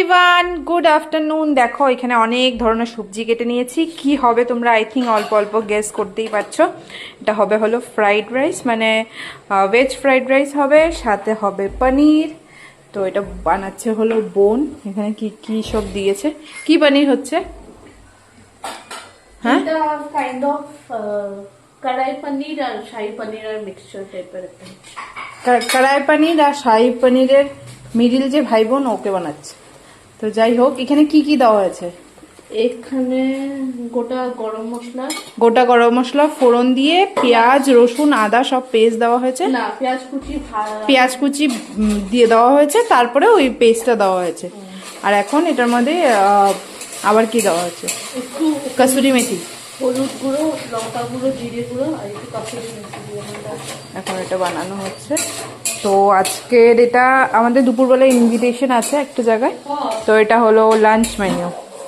Everyone, good afternoon. দেখো এখানে অনেক ধরনের সবজি কেটে নিয়েছি। কি হবে তোমরা আই থিঙ্ক অল্প অল্প গেস করতেই পারছো। এটা হবে হলো ফ্রাইড রাইস, মানে ভেজ ফ্রাইড রাইস হবে, সাথে হবে পনির। তো এটা বানাচ্ছে হলো বোন। এখানে কি কি সব দিয়েছে, কি পনির হচ্ছে? হ্যাঁ, কাইন্ড অফ কড়াই পনির আর শাহী পনির আর মিক্সচার টাইপের। কড়াই পনির আর শাহী পনিরের মিডিল যে ভাই বোন ওকে বানাচ্ছে। তো যাই হোক, এখানে কি কি দেওয়া হয়েছে? এখানে গোটা গরম মশলা ফোড়ন দিয়ে পেঁয়াজ রসুন আদা সব পেস্ট দেওয়া হয়েছে। না, পেঁয়াজ কুচি দিয়ে দেওয়া হয়েছে, তারপরে ওই পেস্টটা দেওয়া হয়েছে। আর এখন এটার মধ্যে আবার কি দেওয়া হয়েছে? একটু কসুরি মেথি, হলুদ গুঁড়ো, লঙ্কা গুঁড়ো, জিরে গুঁড়ো আর একটু কসুরি মেথি দিয়ে এখন এটা বানানো হচ্ছে। তো আজকের এটা আমাদের দুপুরবেলা ইনভিটেশন আছে একটা জায়গায়, তো এটা হলো লাঞ্চ মেনু।